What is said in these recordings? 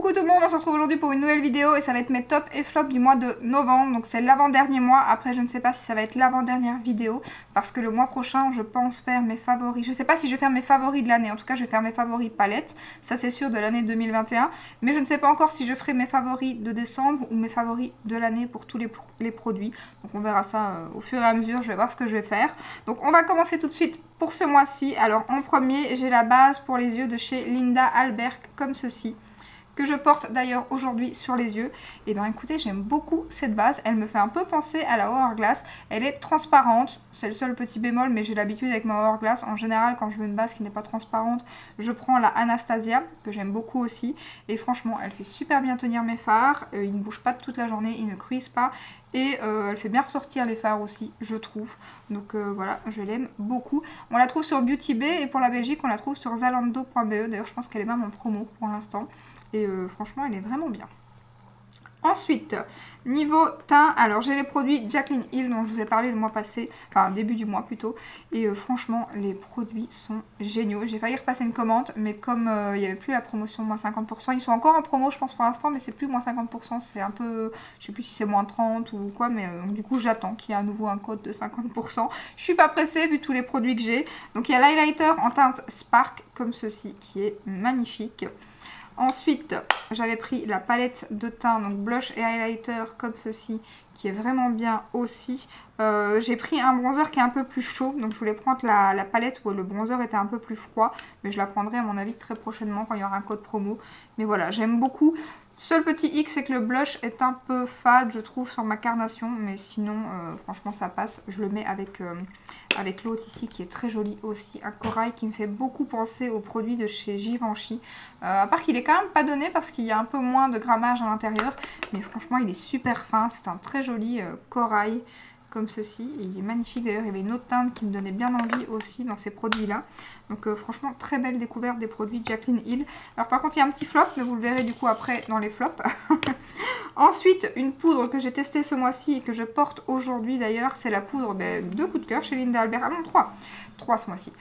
Coucou tout le monde, on se retrouve aujourd'hui pour une nouvelle vidéo et ça va être mes tops et flops du mois de novembre. Donc c'est l'avant-dernier mois, après je ne sais pas si ça va être l'avant-dernière vidéo parce que le mois prochain je pense faire mes favoris. Je ne sais pas si je vais faire mes favoris de l'année, en tout cas je vais faire mes favoris palettes, ça c'est sûr de l'année 2021. Mais je ne sais pas encore si je ferai mes favoris de décembre ou mes favoris de l'année pour tous les produits. Donc on verra ça au fur et à mesure, je vais voir ce que je vais faire. Donc on va commencer tout de suite pour ce mois-ci. Alors en premier j'ai la base pour les yeux de chez Linda Albert comme ceci, que je porte d'ailleurs aujourd'hui sur les yeux. Et bien écoutez, j'aime beaucoup cette base, elle me fait un peu penser à la Hourglass, elle est transparente, c'est le seul petit bémol, mais j'ai l'habitude avec ma Hourglass, en général quand je veux une base qui n'est pas transparente, je prends la Anastasia, que j'aime beaucoup aussi, et franchement elle fait super bien tenir mes fards, ils ne bougent pas toute la journée, ils ne cuisent pas, et elle fait bien ressortir les fards aussi, je trouve. Donc voilà, je l'aime beaucoup. On la trouve sur Beauty Bay et pour la Belgique, on la trouve sur Zalando.be. D'ailleurs, je pense qu'elle est même en promo pour l'instant. Et franchement, elle est vraiment bien. Ensuite, niveau teint, alors j'ai les produits Jaclyn Hill dont je vous ai parlé le mois passé, enfin début du mois plutôt, et franchement les produits sont géniaux. J'ai failli repasser une commande, mais comme il n'y avait plus la promotion moins 50%, ils sont encore en promo je pense pour l'instant, mais c'est plus moins 50%, c'est un peu, je sais plus si c'est moins 30 ou quoi, mais donc, du coup j'attends qu'il y ait à nouveau un code de 50%. Je suis pas pressée vu tous les produits que j'ai. Donc il y a l'highlighter en teinte Spark comme ceci qui est magnifique. Ensuite, j'avais pris la palette de teint, donc blush et highlighter comme ceci, qui est vraiment bien aussi. J'ai pris un bronzer qui est un peu plus chaud, donc je voulais prendre la palette où le bronzer était un peu plus froid, mais je la prendrai à mon avis très prochainement quand il y aura un code promo. Mais voilà, j'aime beaucoup. Seul petit hic, c'est que le blush est un peu fade, je trouve, sur ma carnation. Mais sinon, franchement, ça passe. Je le mets avec l'autre ici, qui est très joli aussi. Un corail qui me fait beaucoup penser aux produits de chez Givenchy. À part qu'il est quand même pas donné parce qu'il y a un peu moins de grammage à l'intérieur. Mais franchement, il est super fin. C'est un très joli corail comme ceci. Et il est magnifique. D'ailleurs, il y avait une autre teinte qui me donnait bien envie aussi dans ces produits-là. Donc franchement, très belle découverte des produits Jaclyn Hill. Alors par contre, il y a un petit flop, mais vous le verrez du coup après dans les flops. Ensuite, une poudre que j'ai testée ce mois-ci et que je porte aujourd'hui d'ailleurs, c'est la poudre de coup de cœur chez Linda Albert. Ah non, 3 ce mois-ci.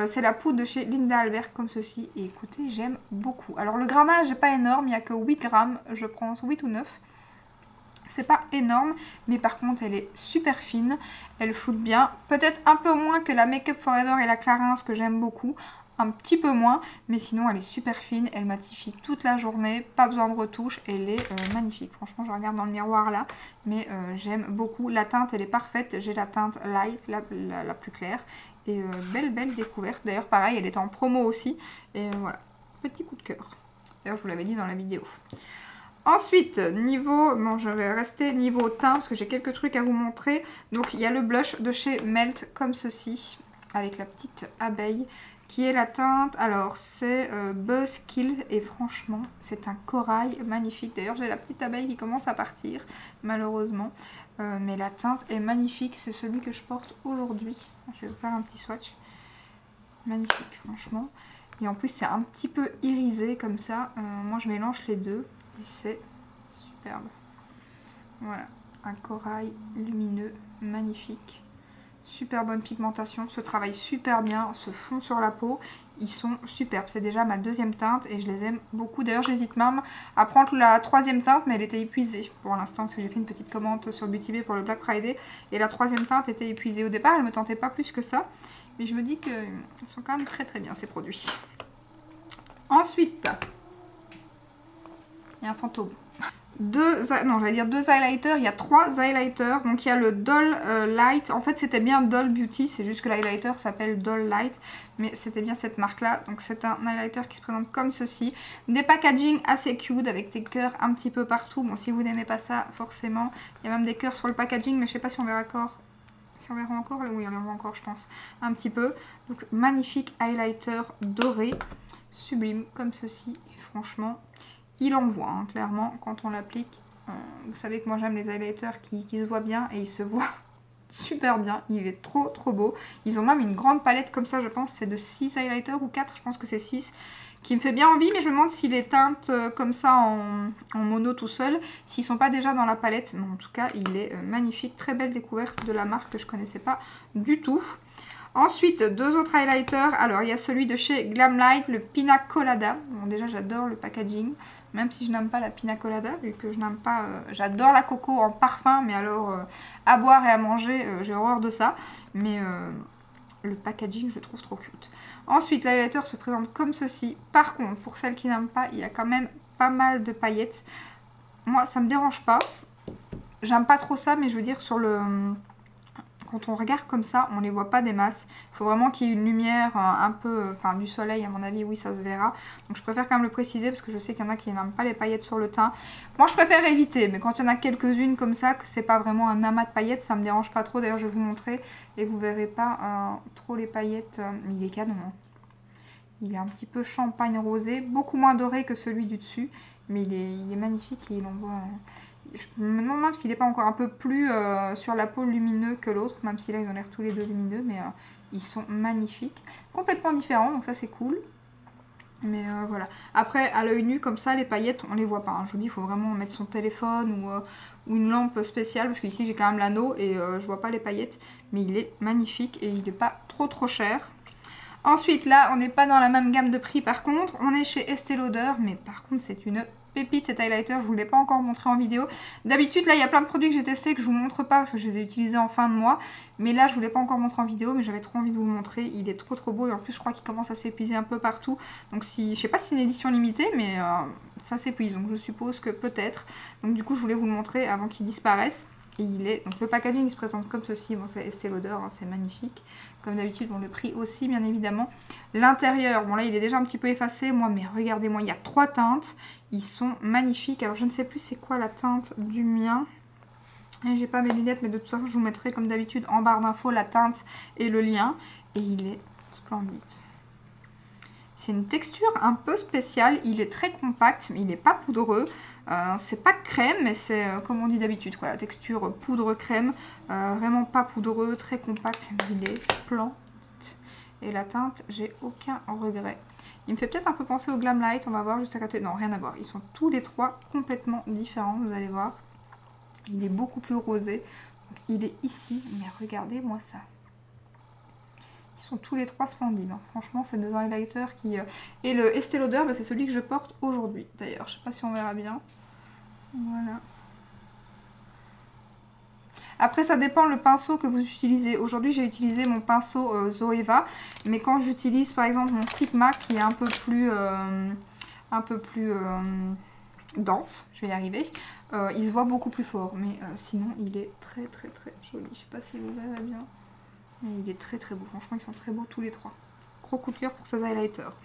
C'est la poudre de chez Linda Albert comme ceci. Et écoutez, j'aime beaucoup. Alors le grammage n'est pas énorme, il n'y a que 8 grammes, je pense, 8 ou 9. C'est pas énorme, mais par contre elle est super fine, elle floute bien, peut-être un peu moins que la Make Up Forever et la Clarins que j'aime beaucoup, un petit peu moins, mais sinon elle est super fine, elle matifie toute la journée, pas besoin de retouche, elle est magnifique. Franchement, je regarde dans le miroir là, mais j'aime beaucoup, la teinte elle est parfaite, j'ai la teinte light, la plus claire, et belle découverte. D'ailleurs pareil, elle est en promo aussi, et voilà, petit coup de cœur. D'ailleurs je vous l'avais dit dans la vidéo. Ensuite, bon je vais rester niveau teint parce que j'ai quelques trucs à vous montrer. Donc il y a le blush de chez Melt comme ceci, avec la petite abeille, qui est la teinte, alors c'est Buzzkill, et franchement c'est un corail magnifique. D'ailleurs j'ai la petite abeille qui commence à partir, malheureusement. Mais la teinte est magnifique, c'est celui que je porte aujourd'hui. Je vais vous faire un petit swatch. Magnifique franchement. Et en plus c'est un petit peu irisé comme ça, moi je mélange les deux. Et c'est superbe. Voilà, un corail lumineux, magnifique. Super bonne pigmentation, se travaille super bien, se fond sur la peau. Ils sont superbes. C'est déjà ma deuxième teinte et je les aime beaucoup. D'ailleurs, j'hésite même à prendre la troisième teinte, mais elle était épuisée pour l'instant parce que j'ai fait une petite commande sur Beauty Bay pour le Black Friday. Et la troisième teinte était épuisée. Au départ, elle ne me tentait pas plus que ça. Mais je me dis qu'ils sont quand même très bien ces produits. Ensuite... il y a un fantôme. Deux highlighters, il y a 3 highlighters. Donc il y a le Doll Light. En fait c'était bien Doll Beauty, c'est juste que l'highlighter s'appelle Doll Light. Mais c'était bien cette marque là. Donc c'est un highlighter qui se présente comme ceci. Des packaging assez cute avec des cœurs un petit peu partout. Bon, si vous n'aimez pas ça, forcément. Il y a même des cœurs sur le packaging, mais je sais pas si on verra encore. Si on verra encore, oui on en voit encore je pense. Un petit peu. Donc magnifique highlighter doré. Sublime comme ceci. Et franchement... il envoie, hein, clairement, quand on l'applique. Vous savez que moi j'aime les highlighters qui se voient bien et ils se voient super bien. Il est trop beau. Ils ont même une grande palette comme ça, je pense. C'est de 6 highlighters ou 4, je pense que c'est 6. Qui me fait bien envie, mais je me demande si les teintes comme ça en mono tout seul, s'ils sont pas déjà dans la palette. Mais en tout cas, il est magnifique. Très belle découverte de la marque que je connaissais pas du tout. Ensuite, deux autres highlighters. Alors, il y a celui de chez Glamlight, le Pina Colada. Bon, déjà, j'adore le packaging, même si je n'aime pas la Pina Colada, vu que je n'aime pas... j'adore la coco en parfum, mais alors, à boire et à manger, j'ai horreur de ça. Mais le packaging, je le trouve trop cute. Ensuite, l'highlighter se présente comme ceci. Par contre, pour celles qui n'aiment pas, il y a quand même pas mal de paillettes. Moi, ça me dérange pas. J'aime pas trop ça, mais je veux dire, sur le... Quand on regarde comme ça, on les voit pas des masses. Il faut vraiment qu'il y ait une lumière un peu... Enfin, du soleil, à mon avis, oui, ça se verra. Donc, je préfère quand même le préciser, parce que je sais qu'il y en a qui n'aiment pas les paillettes sur le teint. Moi, je préfère éviter, mais quand il y en a quelques-unes comme ça, que c'est pas vraiment un amas de paillettes, ça me dérange pas trop. D'ailleurs, je vais vous montrer, et vous verrez pas trop les paillettes. Mais il est canon, hein. Il est un petit peu champagne rosé, beaucoup moins doré que celui du dessus. Mais il est magnifique et il envoie... Je me demande même s'il n'est pas encore un peu plus sur la peau lumineux que l'autre, même si là ils ont l'air tous les deux lumineux, mais ils sont magnifiques. Complètement différents, donc ça c'est cool. Mais voilà. Après, à l'œil nu, comme ça, les paillettes, on les voit pas. Hein. Je vous dis, il faut vraiment mettre son téléphone ou une lampe spéciale, parce qu'ici j'ai quand même l'anneau et je vois pas les paillettes. Mais il est magnifique et il n'est pas trop cher. Ensuite, là, on n'est pas dans la même gamme de prix par contre. On est chez Estée Lauder, mais par contre, c'est une pépite cet highlighter. Je ne vous l'ai pas encore montré en vidéo. D'habitude, là, il y a plein de produits que j'ai testés que je ne vous montre pas parce que je les ai utilisés en fin de mois. Mais là, je ne vous l'ai pas encore montré en vidéo, mais j'avais trop envie de vous le montrer. Il est trop beau et en plus, je crois qu'il commence à s'épuiser un peu partout. Donc, si, je sais pas si c'est une édition limitée, mais ça s'épuise. Donc, je suppose que peut-être. Donc, du coup, je voulais vous le montrer avant qu'il disparaisse. Et il est... Donc le packaging il se présente comme ceci, bon c'est Estée Lauder, hein, c'est magnifique. Comme d'habitude, bon le prix aussi bien évidemment. L'intérieur, bon là il est déjà un petit peu effacé, moi mais regardez-moi, il y a 3 teintes. Ils sont magnifiques, alors je ne sais plus c'est quoi la teinte du mien. Et j'ai pas mes lunettes mais de toute façon je vous mettrai comme d'habitude en barre d'infos la teinte et le lien. Et il est splendide. C'est une texture un peu spéciale, il est très compact mais il n'est pas poudreux. C'est pas crème mais c'est comme on dit d'habitude quoi, la texture poudre crème, vraiment pas poudreux, très compact, il est splendide. Et la teinte, j'ai aucun regret. Il me fait peut-être un peu penser au Glamlight, on va voir juste à côté. Non, rien à voir, ils sont tous les trois complètement différents, vous allez voir. Il est beaucoup plus rosé, donc il est ici, mais regardez-moi ça. Ils sont tous les trois splendides, hein. Franchement c'est des highlighters qui... Et le Estée Lauder, bah, c'est celui que je porte aujourd'hui d'ailleurs, je sais pas si on verra bien. Voilà. Après ça dépend le pinceau que vous utilisez. Aujourd'hui j'ai utilisé mon pinceau Zoeva, mais quand j'utilise par exemple mon Sigma qui est un peu plus dense, je vais y arriver, il se voit beaucoup plus fort, mais sinon il est très joli. Je sais pas si vous verrez bien. Mais il est très beau, franchement ils sont très beaux tous les trois. Gros coup de cœur pour ces highlighters.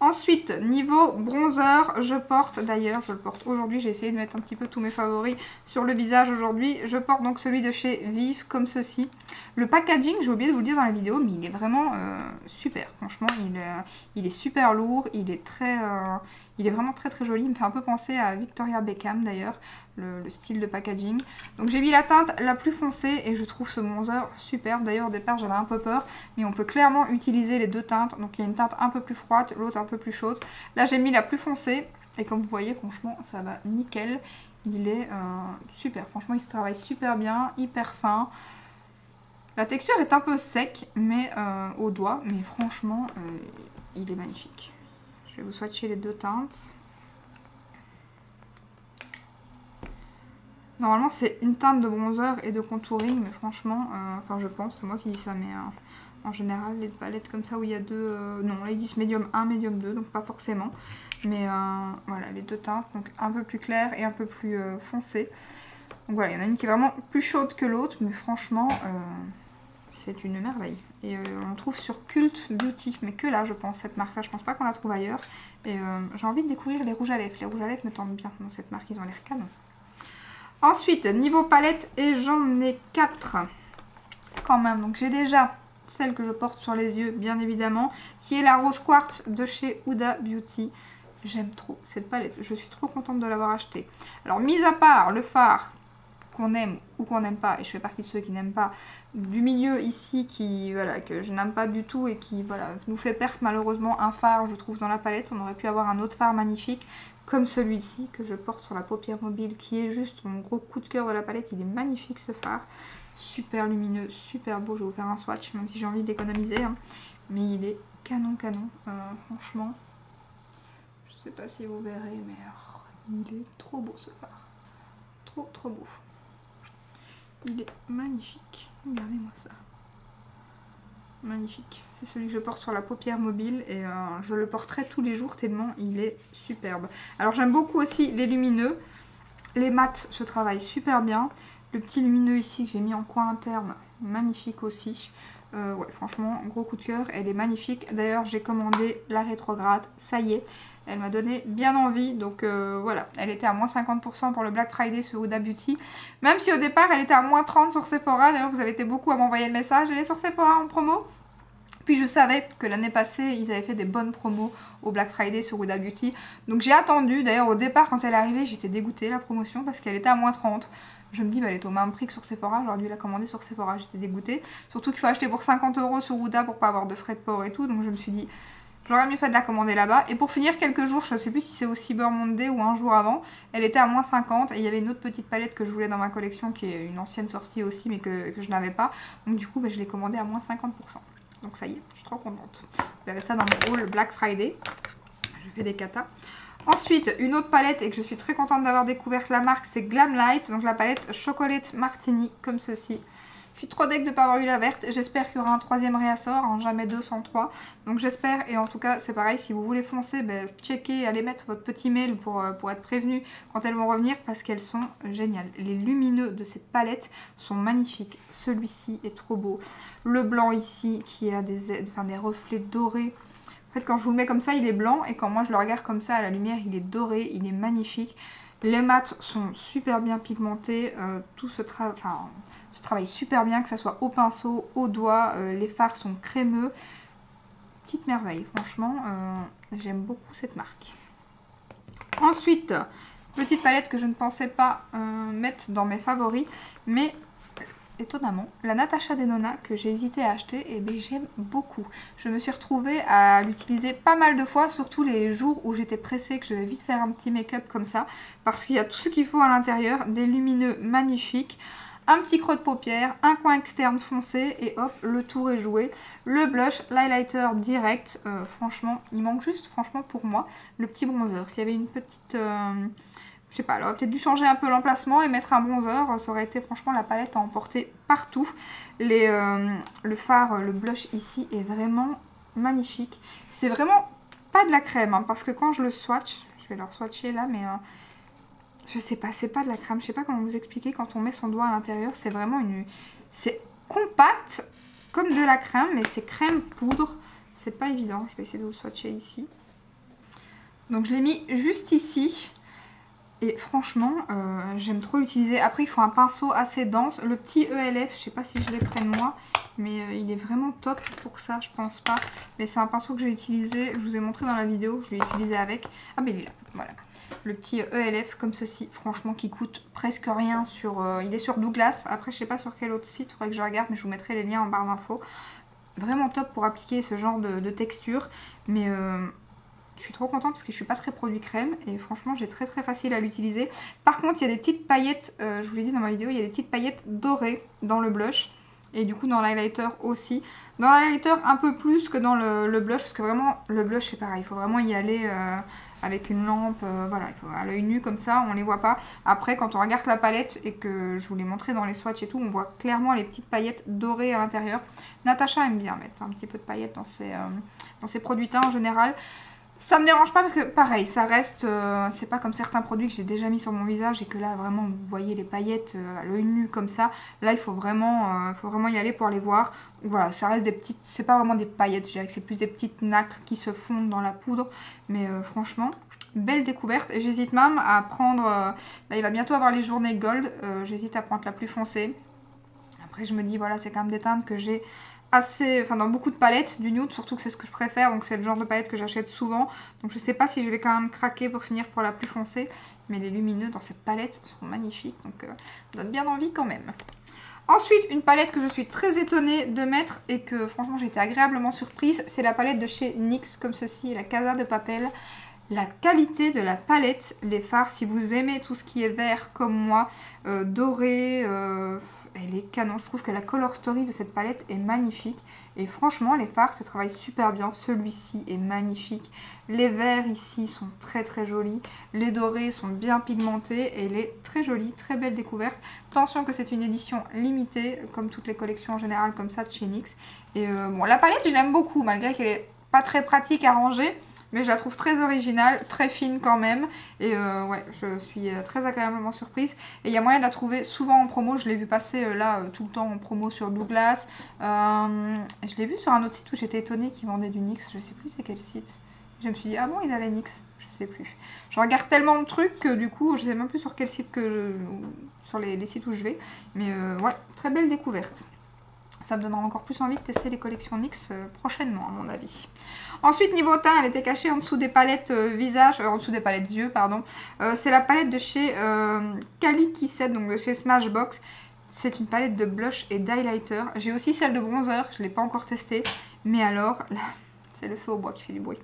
Ensuite, niveau bronzer, je porte d'ailleurs, je le porte aujourd'hui, j'ai essayé de mettre un petit peu tous mes favoris sur le visage aujourd'hui. Je porte donc celui de chez Vif comme ceci. Le packaging, j'ai oublié de vous le dire dans la vidéo, mais il est vraiment super. Franchement, il est super lourd, il est vraiment très joli. Il me fait un peu penser à Victoria Beckham d'ailleurs, le style de packaging. Donc j'ai mis la teinte la plus foncée et je trouve ce bronzer superbe. D'ailleurs au départ j'avais un peu peur, mais on peut clairement utiliser les deux teintes. Donc il y a une teinte un peu plus froide, l'autre un peu plus chaude. Là j'ai mis la plus foncée et comme vous voyez franchement ça va nickel. Il est super, franchement il se travaille super bien, hyper fin. La texture est un peu sec mais au doigt, mais franchement il est magnifique. Je vais vous swatcher les deux teintes. Normalement c'est une teinte de bronzer et de contouring, mais franchement, enfin je pense, c'est moi qui dis ça, mais en général les palettes comme ça où il y a deux, non là ils disent médium 1, médium 2, donc pas forcément, mais voilà les deux teintes, donc un peu plus claire et un peu plus foncée. Donc voilà, il y en a une qui est vraiment plus chaude que l'autre, mais franchement c'est une merveille. Et on trouve sur Cult Beauty, mais que là je pense, cette marque là, je pense pas qu'on la trouve ailleurs. Et j'ai envie de découvrir les rouges à lèvres, me tentent bien dans cette marque, ils ont l'air canon. Ensuite, niveau palette, et j'en ai 4 quand même. Donc j'ai déjà celle que je porte sur les yeux, bien évidemment, qui est la Rose Quartz de chez Huda Beauty. J'aime trop cette palette, je suis trop contente de l'avoir achetée. Alors, mis à part le fard qu'on aime ou qu'on n'aime pas, et je fais partie de ceux qui n'aiment pas, du milieu ici qui, voilà, que je n'aime pas du tout et qui, voilà, nous fait perdre malheureusement un fard, je trouve, dans la palette. On aurait pu avoir un autre fard magnifique, comme celui-ci que je porte sur la paupière mobile, qui est juste mon gros coup de cœur de la palette. Il est magnifique ce fard, super lumineux, super beau. Je vais vous faire un swatch, même si j'ai envie d'économiser, hein. Mais il est canon, franchement. Je sais pas si vous verrez, mais il est trop beau ce fard. Trop beau. Il est magnifique. Regardez-moi ça. Magnifique. C'est celui que je porte sur la paupière mobile et je le porterai tous les jours tellement il est superbe. Alors j'aime beaucoup aussi les lumineux. Les mats se travaillent super bien. Le petit lumineux ici que j'ai mis en coin interne, magnifique aussi. Ouais, franchement, gros coup de cœur. Elle est magnifique. D'ailleurs, j'ai commandé la rétrograde. Ça y est. Elle m'a donné bien envie. Donc voilà, elle était à moins 50% pour le Black Friday sur Huda Beauty. Même si au départ, elle était à moins 30 sur Sephora. D'ailleurs, vous avez été beaucoup à m'envoyer le message. Elle est sur Sephora en promo. Puis je savais que l'année passée, ils avaient fait des bonnes promos au Black Friday sur Huda Beauty. Donc j'ai attendu. D'ailleurs, au départ, quand elle est arrivée, j'étais dégoûtée, la promotion, parce qu'elle était à moins 30. Je me dis, bah, elle est au même prix que sur Sephora. J'aurais dû la commander sur Sephora. J'étais dégoûtée. Surtout qu'il faut acheter pour 50 € sur Huda pour pas avoir de frais de port et tout. Donc je me suis dit, j'aurais mieux fait de la commander là-bas. Et pour finir, quelques jours, je sais plus si c'est au Cyber Monday ou un jour avant, elle était à moins 50. Et il y avait une autre petite palette que je voulais dans ma collection, qui est une ancienne sortie aussi, mais que je n'avais pas. Donc du coup, bah, je l'ai commandée à moins 50%. Donc ça y est, je suis trop contente. Vous verrez ça dans mon haul Black Friday. Je fais des katas. Ensuite, une autre palette et que je suis très contente d'avoir découvert la marque, c'est Glamlight. Donc la palette Chocolate Martini, comme ceci. Je suis trop deg de ne pas avoir eu la verte. J'espère qu'il y aura un troisième réassort, hein, jamais 2 sans 3. Donc j'espère, et en tout cas c'est pareil, si vous voulez foncer, ben, checkez, allez mettre votre petit mail pour être prévenu quand elles vont revenir, parce qu'elles sont géniales. Les lumineux de cette palette sont magnifiques. Celui-ci est trop beau. Le blanc ici qui a des reflets dorés. En fait, quand je vous le mets comme ça, il est blanc, et quand moi je le regarde comme ça à la lumière, il est doré, il est magnifique. Les mats sont super bien pigmentés, tout se travaille super bien, que ce soit au pinceau, au doigt, les fards sont crémeux. Petite merveille, franchement, j'aime beaucoup cette marque. Ensuite, petite palette que je ne pensais pas mettre dans mes favoris, mais étonnamment, la Natasha Denona que j'ai hésité à acheter, et bien j'aime beaucoup. Je me suis retrouvée à l'utiliser pas mal de fois, surtout les jours où j'étais pressée, que je vais vite faire un petit make-up comme ça, parce qu'il y a tout ce qu'il faut à l'intérieur, des lumineux magnifiques, un petit creux de paupière, un coin externe foncé, et hop, le tour est joué. Le blush, l'highlighter direct, franchement, il manque juste, franchement pour moi, le petit bronzer. S'il y avait une petite... je sais pas, elle aurait peut-être dû changer un peu l'emplacement et mettre un bronzer. Ça aurait été franchement la palette à emporter partout. Le fard, le blush ici est vraiment magnifique. C'est vraiment pas de la crème, hein, parce que quand je le swatch, je vais le swatcher là, mais je sais pas, c'est pas de la crème. Je sais pas comment vous expliquer quand on met son doigt à l'intérieur. C'est vraiment une... C'est compact comme de la crème, mais c'est crème poudre. C'est pas évident. Je vais essayer de vous le swatcher ici. Donc je l'ai mis juste ici. Et franchement, j'aime trop l'utiliser. Après, il faut un pinceau assez dense. Le petit ELF, je sais pas si je l'ai près de moi, mais il est vraiment top pour ça, je pense pas. Mais c'est un pinceau que j'ai utilisé, je vous ai montré dans la vidéo, je l'ai utilisé avec. Ah, mais il est là, voilà. Le petit ELF comme ceci, franchement, qui coûte presque rien sur... il est sur Douglas. Après, je sais pas sur quel autre site, il faudrait que je regarde, mais je vous mettrai les liens en barre d'infos. Vraiment top pour appliquer ce genre de texture. Mais... je suis trop contente parce que je suis pas très produit crème et franchement j'ai très facile à l'utiliser. Par contre il y a des petites paillettes, je vous l'ai dit dans ma vidéo, il y a des petites paillettes dorées dans le blush et du coup dans l'highlighter aussi. Dans l'highlighter un peu plus que dans le blush parce que vraiment le blush c'est pareil, il faut vraiment y aller avec une lampe, voilà, il faut à l'œil nu comme ça, on les voit pas. Après quand on regarde la palette et que je vous l'ai montré dans les swatchs et tout, on voit clairement les petites paillettes dorées à l'intérieur. Natasha aime bien mettre un petit peu de paillettes dans ses produits teints en général. Ça me dérange pas parce que pareil, ça reste, c'est pas comme certains produits que j'ai déjà mis sur mon visage et que là vraiment vous voyez les paillettes à l'œil nu comme ça. Là il faut vraiment y aller pour les voir. Voilà, ça reste des petites, c'est pas vraiment des paillettes, je dirais que c'est plus des petites nacres qui se fondent dans la poudre. Mais franchement, belle découverte. J'hésite même à prendre, là il va bientôt avoir les journées gold, j'hésite à prendre la plus foncée. Après je me dis voilà, c'est quand même des teintes que j'ai assez, enfin dans beaucoup de palettes du nude, surtout que c'est ce que je préfère, donc c'est le genre de palette que j'achète souvent. Donc je sais pas si je vais quand même craquer pour finir pour la plus foncée, mais les lumineux dans cette palette sont magnifiques, donc ça donne bien envie quand même. Ensuite, une palette que je suis très étonnée de mettre et que franchement j'ai été agréablement surprise, c'est la palette de chez NYX, comme ceci, la Casa de Papel. La qualité de la palette, les fards, si vous aimez tout ce qui est vert comme moi, doré, elle est canon. Je trouve que la color story de cette palette est magnifique. Et franchement, les fards se travaillent super bien. Celui-ci est magnifique. Les verts ici sont très très jolis. Les dorés sont bien pigmentés. Et elle est très jolie, très belle découverte. Attention que c'est une édition limitée, comme toutes les collections en général comme ça de chez NYX. Et bon, la palette, je l'aime beaucoup, malgré qu'elle est pas très pratique à ranger. Mais je la trouve très originale, très fine quand même. Et ouais, je suis très agréablement surprise. Et il y a moyen de la trouver souvent en promo. Je l'ai vu passer là tout le temps en promo sur Douglas. Je l'ai vu sur un autre site où j'étais étonnée qu'ils vendaient du NYX. Je sais plus c'est quel site. Je me suis dit, ah bon, ils avaient NYX. Je sais plus. Je regarde tellement de trucs que du coup, je sais même plus sur quel site sur les sites où je vais. Mais ouais, très belle découverte. Ça me donnera encore plus envie de tester les collections NYX prochainement, à mon avis. Ensuite, niveau teint, elle était cachée en dessous des palettes visage, en dessous des palettes yeux, pardon. C'est la palette de chez Cali Kissette, donc de chez Smashbox. C'est une palette de blush et d'highlighter. J'ai aussi celle de bronzer, je ne l'ai pas encore testée. Mais alors, c'est le feu au bois qui fait du bruit.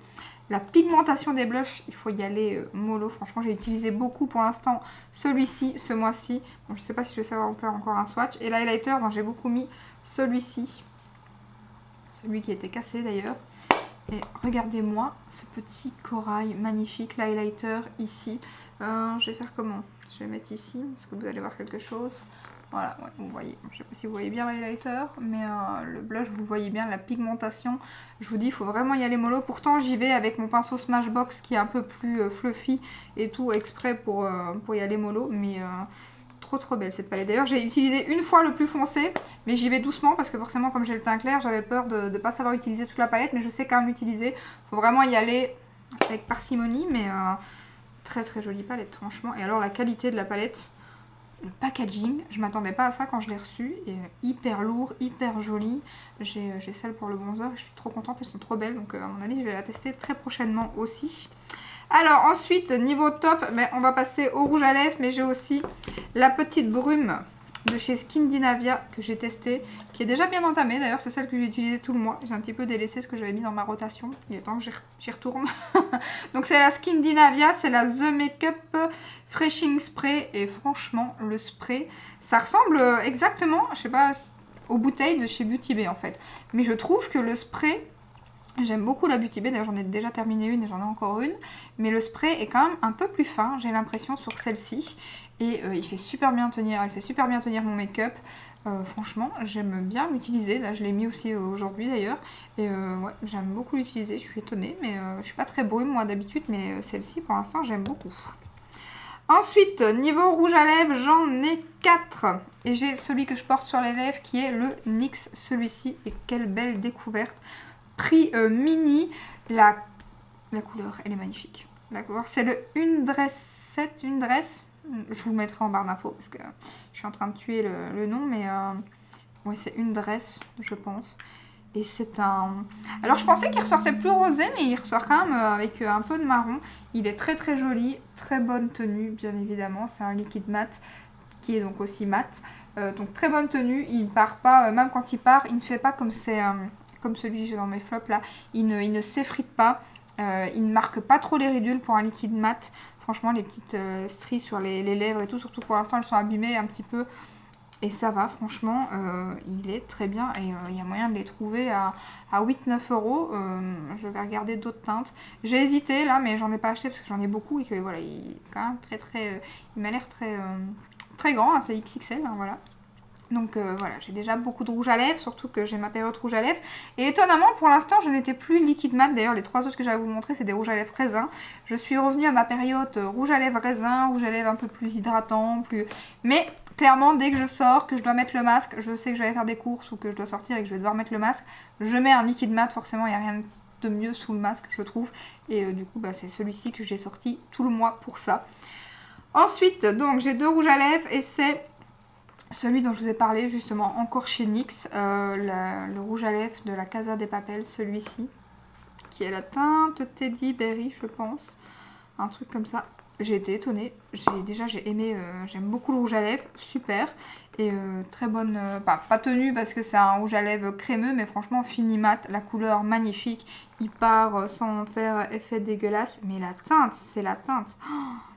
La pigmentation des blushs, il faut y aller mollo. Franchement, j'ai utilisé beaucoup pour l'instant celui-ci, ce mois-ci. Bon, je ne sais pas si je vais savoir en faire encore un swatch. Et l'highlighter, j'ai beaucoup mis celui-ci. Celui qui était cassé d'ailleurs. Et regardez-moi ce petit corail magnifique, l'highlighter ici. Je vais faire comment? Je vais mettre ici, parce que vous allez voir quelque chose. Voilà, ouais, vous voyez, je ne sais pas si vous voyez bien l'highlighter, mais le blush, vous voyez bien la pigmentation. Je vous dis, il faut vraiment y aller mollo. Pourtant, j'y vais avec mon pinceau Smashbox qui est un peu plus fluffy et tout, exprès pour y aller mollo. Mais trop belle cette palette. D'ailleurs, j'ai utilisé une fois le plus foncé, mais j'y vais doucement parce que forcément, comme j'ai le teint clair, j'avais peur de ne pas savoir utiliser toute la palette, mais je sais quand même l'utiliser. Il faut vraiment y aller avec parcimonie, mais très jolie palette, franchement. Et alors, la qualité de la palette... Le packaging, je m'attendais pas à ça quand je l'ai reçu, et hyper lourd, hyper joli. J'ai celle pour le bronzer, je suis trop contente, elles sont trop belles, donc à mon avis je vais la tester très prochainement aussi. Alors ensuite, niveau top, on va passer au rouge à lèvres, mais j'ai aussi la petite brume de chez Skindinavia que j'ai testée, qui est déjà bien entamée. D'ailleurs, c'est celle que j'ai utilisée tout le mois. J'ai un petit peu délaissé ce que j'avais mis dans ma rotation. Il est temps que j'y retourne. Donc, c'est la Skindinavia, c'est la The Makeup Freshing Spray. Et franchement, le spray, ça ressemble exactement, je sais pas, aux bouteilles de chez Beauty Bay en fait. Mais je trouve que le spray... J'aime beaucoup la Beauty Bay, d'ailleurs j'en ai déjà terminé une et j'en ai encore une. Mais le spray est quand même un peu plus fin, j'ai l'impression, sur celle-ci. Et il fait super bien tenir, elle fait super bien tenir mon make-up. Franchement, j'aime bien l'utiliser. Là, je l'ai mis aussi aujourd'hui d'ailleurs. Et ouais, j'aime beaucoup l'utiliser, je suis étonnée. Mais je suis pas très brume moi d'habitude, mais celle-ci pour l'instant j'aime beaucoup. Ensuite, niveau rouge à lèvres, j'en ai 4. Et j'ai celui que je porte sur les lèvres qui est le NYX, celui-ci. Et quelle belle découverte. Prix mini, la couleur, elle est magnifique. La couleur, c'est le Une Dress 7, Une Dress. Je vous le mettrai en barre d'infos parce que je suis en train de tuer le nom, mais oui, c'est Une Dress, je pense. Et c'est un... Alors, je pensais qu'il ressortait plus rosé, mais il ressort quand même avec un peu de marron. Il est très joli, très bonne tenue, bien évidemment. C'est un liquide mat qui est donc aussi mat. Donc, très bonne tenue. Il ne part pas, même quand il part, il ne fait pas comme c'est... comme celui que j'ai dans mes flops là, il ne s'effrite pas, il ne marque pas trop les ridules pour un liquide mat. Franchement, les petites stries sur les lèvres et tout, surtout pour l'instant elles sont abîmées un petit peu. Et ça va, franchement, il est très bien et il y a moyen de les trouver à 8-9 €. Je vais regarder d'autres teintes. J'ai hésité là, mais j'en ai pas acheté parce que j'en ai beaucoup et que voilà, il est quand même il m'a l'air très grand, hein, c'est XXL, hein, voilà. Donc voilà, j'ai déjà beaucoup de rouge à lèvres, surtout que j'ai ma période rouge à lèvres. Et étonnamment, pour l'instant, je n'étais plus liquide mat. D'ailleurs, les 3 autres que j'allais vous montrer, c'est des rouges à lèvres raisin. Je suis revenue à ma période rouge à lèvres raisin, rouge à lèvres un peu plus hydratant, Mais clairement, dès que je sors, que je dois mettre le masque, je sais que je vais faire des courses ou que je dois sortir et que je vais devoir mettre le masque, je mets un liquide mat. Forcément, il n'y a rien de mieux sous le masque, je trouve. Et du coup, c'est celui-ci que j'ai sorti tout le mois pour ça. Ensuite, donc, j'ai 2 rouges à lèvres et c'est... celui dont je vous ai parlé justement, encore chez NYX, le rouge à lèvres de la Casa de Papel, celui-ci, qui est la teinte Teddy Berry, je pense, un truc comme ça. J'ai été étonnée, j'ai aimé, j'aime beaucoup le rouge à lèvres, super, et très bonne, pas tenue parce que c'est un rouge à lèvres crémeux, mais franchement fini mat, la couleur magnifique, il part sans faire effet dégueulasse, mais la teinte, c'est la teinte. Oh,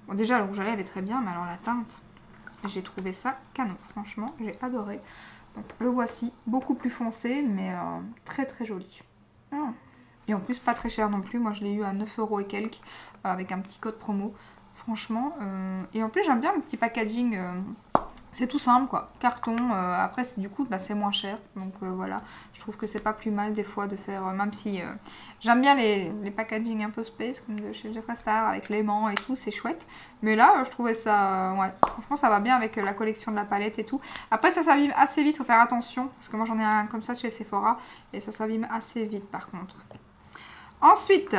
bon, déjà le rouge à lèvres est très bien, mais alors la teinte, j'ai trouvé ça canon, franchement, j'ai adoré. Donc le voici, beaucoup plus foncé, mais très très joli. Et en plus pas très cher non plus, moi je l'ai eu à 9 € et quelques, avec un petit code promo. Franchement, et en plus j'aime bien le petit packaging, c'est tout simple quoi, carton, après du coup bah, c'est moins cher, donc voilà, je trouve que c'est pas plus mal des fois de faire, même si j'aime bien les packaging un peu space, comme de chez Jeffree Star, avec l'aimant et tout, c'est chouette, mais là je trouvais ça, ouais, franchement ça va bien avec la collection de la palette et tout, après ça s'abîme assez vite, faut faire attention, parce que moi j'en ai un comme ça chez Sephora, et ça s'abîme assez vite par contre. Ensuite,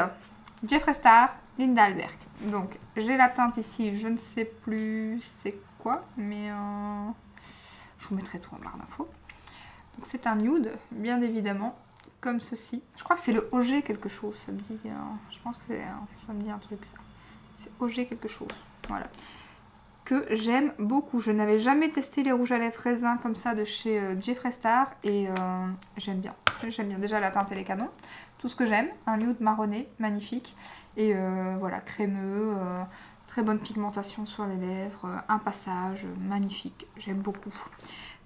Jeffree Star, Linda Albert. Donc, j'ai la teinte ici, je ne sais plus c'est quoi, mais je vous mettrai tout en barre d'infos. Donc, c'est un nude, bien évidemment, comme ceci. Je crois que c'est le OG quelque chose, ça me dit. Je pense que ça me dit un truc, ça. C'est OG quelque chose, voilà. Que j'aime beaucoup. Je n'avais jamais testé les rouges à lèvres raisin comme ça de chez Jeffree Star et j'aime bien. J'aime bien. Déjà, la teinte, elle est canon. Tout ce que j'aime, un nude marronné, magnifique. Et voilà, crémeux, très bonne pigmentation sur les lèvres, un passage magnifique, j'aime beaucoup.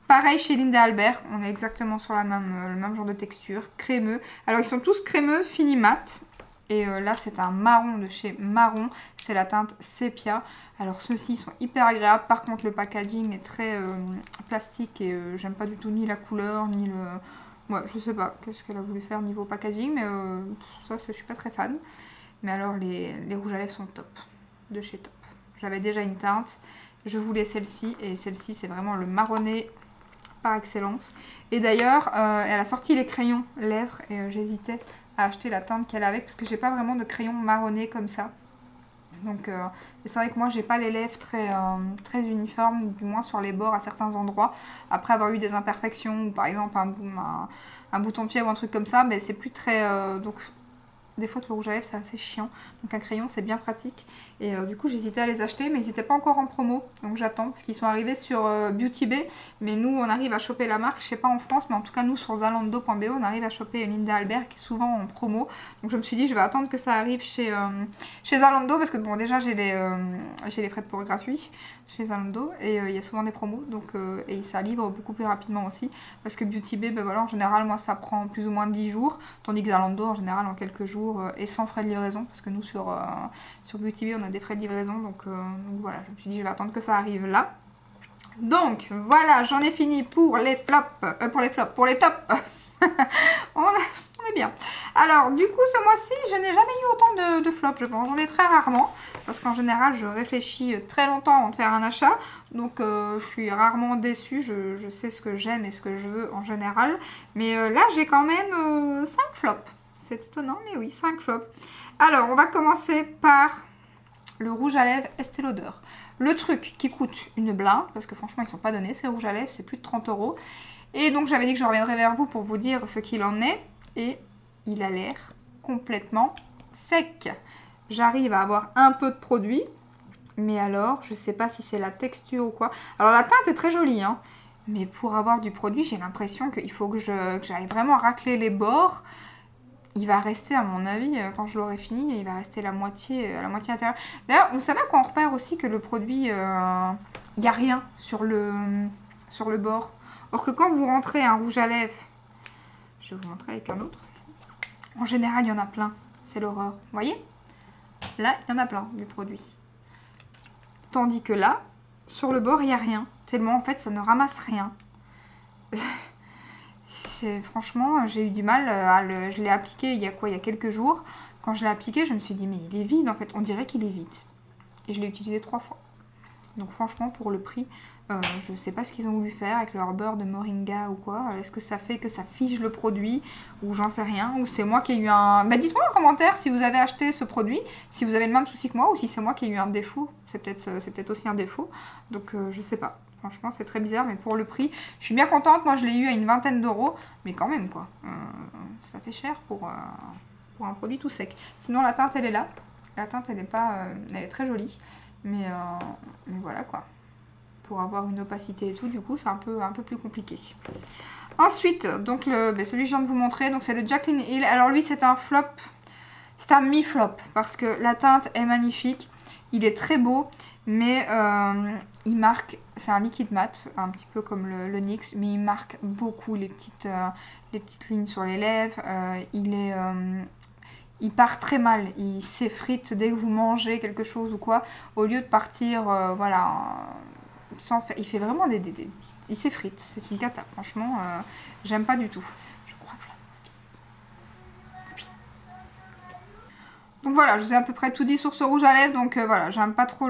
Pareil chez Linda Albert, on est exactement sur le même genre de texture, crémeux. Alors ils sont tous crémeux, fini mat. Et là c'est un marron de chez Marron, c'est la teinte Sepia. Alors ceux-ci sont hyper agréables, par contre le packaging est très plastique et j'aime pas du tout ni la couleur, ni le... Ouais, je sais pas qu'est-ce qu'elle a voulu faire niveau packaging, mais ça je suis pas très fan. Mais alors les rouges à lèvres sont top, de chez Top. J'avais déjà une teinte, je voulais celle-ci, et celle-ci c'est vraiment le marronné par excellence. Et d'ailleurs, elle a sorti les crayons lèvres, et j'hésitais à acheter la teinte qu'elle avait, parce que j'ai pas vraiment de crayon marronné comme ça. Donc c'est vrai que moi j'ai pas les lèvres très uniformes, du moins sur les bords à certains endroits, après avoir eu des imperfections, ou par exemple un bouton de pied ou un truc comme ça, mais c'est plus très... donc des fois, le rouge à lèvres, c'est assez chiant. Donc, un crayon, c'est bien pratique. Et du coup, j'hésitais à les acheter, mais ils n'étaient pas encore en promo. Donc, j'attends, parce qu'ils sont arrivés sur Beauty Bay. Mais nous, on arrive à choper la marque. Je sais pas en France, mais en tout cas, nous, sur Zalando.be, on arrive à choper Linda Albert, qui est souvent en promo. Donc, je me suis dit, je vais attendre que ça arrive chez Zalando, parce que, bon, déjà, j'ai les frais de port gratuits chez Zalando. Et il y a souvent des promos. Donc, et ça livre beaucoup plus rapidement aussi. Parce que Beauty Bay, ben voilà, en général, moi, ça prend plus ou moins 10 jours. Tandis que Zalando, en général, en quelques jours, et sans frais de livraison, parce que nous sur Beauty Bay on a des frais de livraison, donc voilà, je me suis dit je vais attendre que ça arrive là. Donc voilà, j'en ai fini pour les flops, pour les tops. on est bien. Alors du coup ce mois-ci je n'ai jamais eu autant de flops, je pense, j'en ai très rarement, parce qu'en général je réfléchis très longtemps avant de faire un achat, donc je suis rarement déçue, je sais ce que j'aime et ce que je veux en général, mais là j'ai quand même 5 flops. C'est étonnant, mais oui, 5 flops. Alors, on va commencer par le rouge à lèvres Estée Lauder. Le truc qui coûte une blinde, parce que franchement, ils ne sont pas donnés, ces rouges à lèvres, c'est plus de 30 €. Et donc, j'avais dit que je reviendrais vers vous pour vous dire ce qu'il en est. Et il a l'air complètement sec. J'arrive à avoir un peu de produit, mais alors, je ne sais pas si c'est la texture ou quoi. Alors, la teinte est très jolie, hein. Mais pour avoir du produit, j'ai l'impression qu'il faut que j'aille vraiment racler les bords. Il va rester, à mon avis, quand je l'aurai fini, il va rester la moitié intérieure. D'ailleurs, vous savez qu'on repère aussi que le produit, il n'y a rien sur le bord. Or que quand vous rentrez un rouge à lèvres, je vais vous montrer avec un autre. En général, il y en a plein. C'est l'horreur. Vous voyez? Là, il y en a plein du produit. Tandis que là, sur le bord, il n'y a rien. Tellement, en fait, ça ne ramasse rien. Franchement, j'ai eu du mal je l'ai appliqué il y a quelques jours. Quand je l'ai appliqué, je me suis dit mais il est vide en fait, on dirait qu'il est vide. Et je l'ai utilisé 3 fois. Donc franchement pour le prix, je sais pas ce qu'ils ont voulu faire avec leur beurre de moringa ou quoi. Est-ce que ça fait que ça fige le produit ou j'en sais rien, ou c'est moi qui ai eu un... Bah dites-moi en commentaire si vous avez acheté ce produit, si vous avez le même souci que moi ou si c'est moi qui ai eu un défaut. C'est peut-être aussi un défaut. Donc je sais pas. Franchement, c'est très bizarre, mais pour le prix, je suis bien contente. Moi, je l'ai eu à une vingtaine d'euros, mais quand même, quoi. Ça fait cher pour un produit tout sec. Sinon, la teinte, elle est là. La teinte, elle est pas, elle est très jolie, mais voilà, quoi. Pour avoir une opacité et tout, du coup, c'est un peu plus compliqué. Ensuite, donc celui que je viens de vous montrer, donc c'est le Jaclyn Hill. Alors lui, c'est un flop, c'est un mi-flop, parce que la teinte est magnifique. Il est très beau, mais il marque, c'est un liquide mat, un petit peu comme le NYX, mais il marque beaucoup les petites lignes sur les lèvres. Il part très mal, il s'effrite dès que vous mangez quelque chose ou quoi. Au lieu de partir, voilà, sans faire, il fait vraiment il s'effrite, c'est une cata, franchement, j'aime pas du tout. Je crois que je l'aime, mon fils. Oui. Donc voilà, je vous ai à peu près tout dit sur ce rouge à lèvres, donc voilà, j'aime pas trop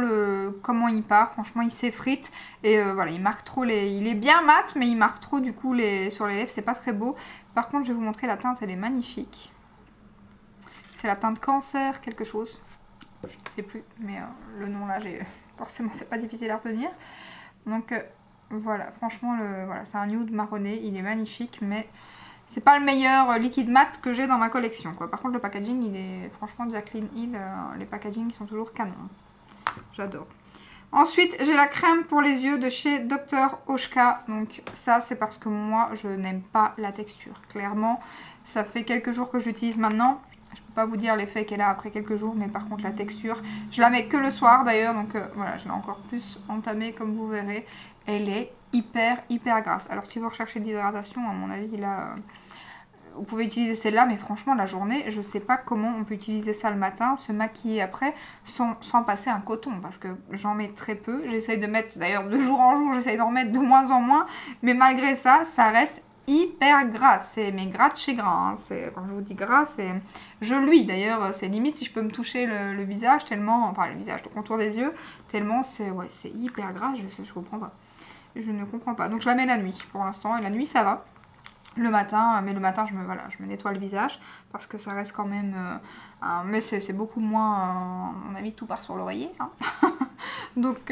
comment il part, franchement il s'effrite, et voilà, il marque trop il est bien mat, mais il marque trop du coup sur les lèvres, c'est pas très beau. Par contre, je vais vous montrer la teinte, elle est magnifique. C'est la teinte Cancer quelque chose, je ne sais plus, mais le nom là, forcément c'est pas difficile à retenir. Donc voilà, franchement, voilà, c'est un nude marronné, il est magnifique, mais c'est pas le meilleur liquide mat que j'ai dans ma collection, quoi. Par contre, le packaging, il est, franchement, Jaclyn Hill, les packaging, ils sont toujours canons. J'adore. Ensuite, j'ai la crème pour les yeux de chez Dr. Oshka. Donc ça, c'est parce que moi, je n'aime pas la texture. Clairement, ça fait quelques jours que j'utilise maintenant. Je peux pas vous dire l'effet qu'elle a après quelques jours, mais par contre la texture, je la mets que le soir d'ailleurs, donc voilà, je l'ai encore plus entamée comme vous verrez. Elle est hyper grasse. Alors si vous recherchez de l'hydratation, à mon avis là, vous pouvez utiliser celle-là, mais franchement la journée, je sais pas comment on peut utiliser ça le matin, se maquiller après, sans passer un coton, parce que j'en mets très peu. J'essaye de mettre, d'ailleurs de jour en jour, j'essaye d'en mettre de moins en moins, mais malgré ça, ça reste hyper gras, c'est mais gras de chez gras, hein. Quand je vous dis gras, c'est je luis d'ailleurs, c'est limite si je peux me toucher le visage tellement, enfin le visage, le contour des yeux, tellement c'est hyper gras, je comprends pas, je ne comprends pas. Donc je la mets la nuit pour l'instant, et la nuit ça va. Le matin, mais le matin je me nettoie le visage parce que ça reste quand même, mais c'est beaucoup moins, à mon avis tout part sur l'oreiller, hein. Donc,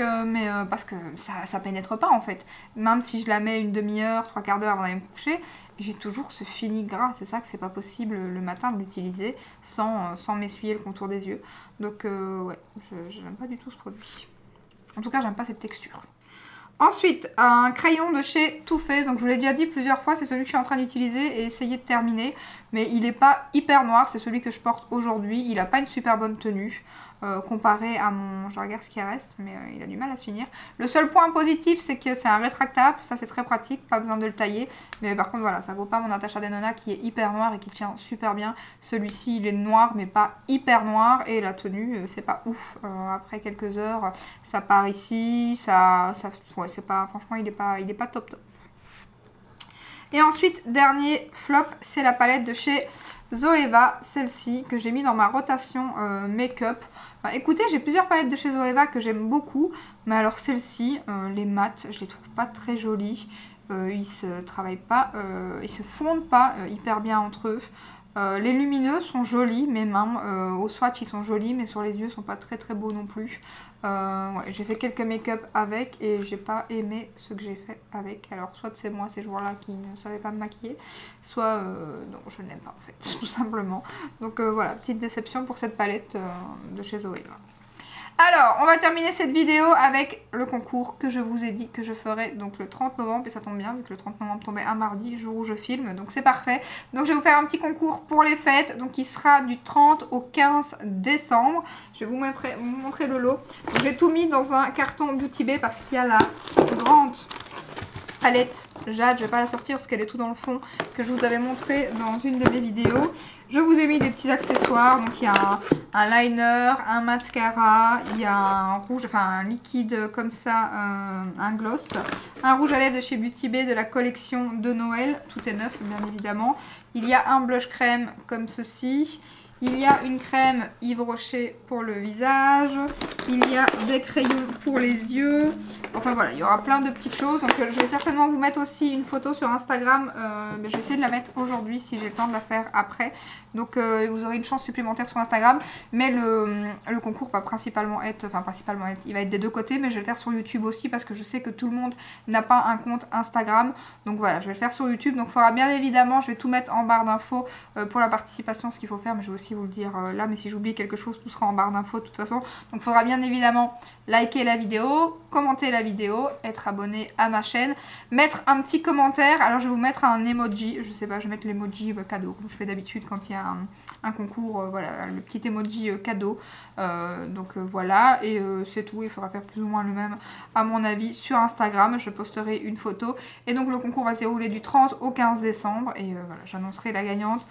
parce que ça pénètre pas en fait. Même si je la mets une demi-heure, 3/4 d'heure avant d'aller me coucher, j'ai toujours ce fini gras. C'est ça que c'est pas possible le matin de l'utiliser sans m'essuyer le contour des yeux. Donc ouais, j'aime pas du tout ce produit. En tout cas, j'aime pas cette texture. Ensuite, un crayon de chez Too Faced, donc je vous l'ai déjà dit plusieurs fois, c'est celui que je suis en train d'utiliser et essayer de terminer, mais il n'est pas hyper noir, c'est celui que je porte aujourd'hui, il n'a pas une super bonne tenue, comparé à mon... Je regarde ce qui reste, mais il a du mal à se finir. Le seul point positif, c'est que c'est un rétractable, ça c'est très pratique, pas besoin de le tailler, mais par contre voilà, ça vaut pas mon Natasha Denona qui est hyper noir et qui tient super bien. Celui-ci il est noir, mais pas hyper noir, et la tenue, c'est pas ouf. Après quelques heures, ça part ici, ouais, c'est pas, franchement il est pas top. Et ensuite, dernier flop, c'est la palette de chez Zoeva, celle-ci, que j'ai mis dans ma rotation make-up. Enfin, écoutez, j'ai plusieurs palettes de chez Zoeva que j'aime beaucoup, mais alors celle-ci, les mattes, je les trouve pas très jolies. Ils se travaillent pas, ils se fondent pas hyper bien entre eux. Les lumineux sont jolis, mais même au swatch ils sont jolis, mais sur les yeux ils sont pas très beaux non plus. Ouais, j'ai fait quelques make-up avec et j'ai pas aimé ce que j'ai fait avec. Alors soit c'est moi ces jours-là qui ne savais pas me maquiller, soit non, je ne l'aime pas en fait, tout simplement. Donc voilà, petite déception pour cette palette de chez Zoeva. Alors, on va terminer cette vidéo avec le concours que je vous ai dit que je ferai donc le 30 novembre. Et ça tombe bien, vu que le 30 novembre tombait un mardi, jour où je filme. Donc c'est parfait. Donc je vais vous faire un petit concours pour les fêtes. Donc il sera du 30 au 15 décembre. Je vais vous montrer le lot. J'ai tout mis dans un carton Beauty Bay parce qu'il y a la grande palette Jade, je vais pas la sortir parce qu'elle est tout dans le fond, que je vous avais montré dans une de mes vidéos. Je vous ai mis des petits accessoires, donc il y a un liner, un mascara, il y a un rouge, enfin un liquide comme ça, un gloss, un rouge à lèvres de chez Beauty Bay de la collection de Noël, tout est neuf bien évidemment. Il y a un blush crème comme ceci. Il y a une crème Yves Rocher pour le visage. Il y a des crayons pour les yeux. Enfin voilà, il y aura plein de petites choses. Donc je vais certainement vous mettre aussi une photo sur Instagram. Mais je vais essayer de la mettre aujourd'hui si j'ai le temps de la faire après. Donc vous aurez une chance supplémentaire sur Instagram. Mais le concours va principalement être, il va être des deux côtés. Mais je vais le faire sur YouTube aussi parce que je sais que tout le monde n'a pas un compte Instagram. Donc voilà, je vais le faire sur YouTube. Donc il faudra bien évidemment, je vais tout mettre en barre d'infos pour la participation, ce qu'il faut faire. Mais je vais aussi vous le dire là. Mais si j'oublie quelque chose, tout sera en barre d'infos de toute façon. Donc il faudra bien évidemment liker la vidéo, commenter la vidéo, être abonné à ma chaîne, mettre un petit commentaire. Alors je vais vous mettre un emoji, je sais pas, je vais mettre l'emoji cadeau comme je fais d'habitude quand il y a un concours, voilà, le petit emoji cadeau. Voilà, et c'est tout. Il faudra faire plus ou moins le même à mon avis sur Instagram. Je posterai une photo et donc le concours va se dérouler du 30 au 15 décembre et voilà, j'annoncerai la gagnante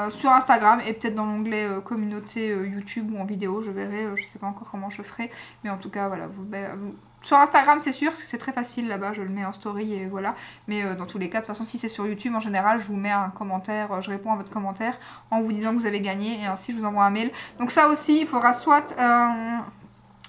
sur Instagram et peut-être dans l'onglet communauté YouTube ou en vidéo, je verrai, je sais pas encore comment je ferai, mais en tout cas voilà, sur Instagram c'est sûr, parce que c'est très facile là-bas, je le mets en story et voilà, mais dans tous les cas, de toute façon si c'est sur YouTube, en général je vous mets un commentaire, je réponds à votre commentaire en vous disant que vous avez gagné et ainsi je vous envoie un mail. Donc ça aussi, il faudra soit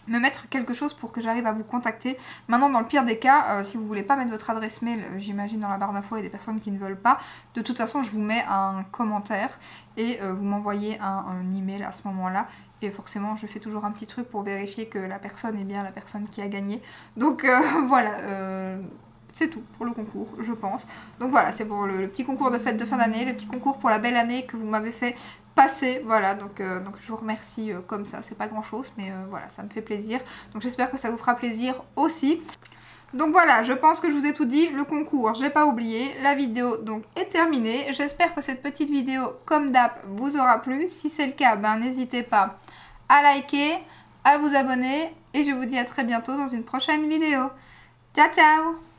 me mettre quelque chose pour que j'arrive à vous contacter. Maintenant, dans le pire des cas, si vous voulez pas mettre votre adresse mail, j'imagine dans la barre d'infos, il y a des personnes qui ne veulent pas. De toute façon, je vous mets un commentaire et vous m'envoyez un email à ce moment-là. Et forcément, je fais toujours un petit truc pour vérifier que la personne est bien la personne qui a gagné. Donc voilà, c'est tout pour le concours, je pense. Donc voilà, c'est pour le petit concours de fête de fin d'année, le petit concours pour la belle année que vous m'avez fait passer. Voilà, donc je vous remercie comme ça. C'est pas grand chose, mais voilà, ça me fait plaisir. Donc j'espère que ça vous fera plaisir aussi. Donc voilà, je pense que je vous ai tout dit. Le concours, j'ai pas oublié. La vidéo donc est terminée. J'espère que cette petite vidéo, comme d'hab, vous aura plu. Si c'est le cas, ben n'hésitez pas à liker, à vous abonner. Et je vous dis à très bientôt dans une prochaine vidéo. Ciao, ciao!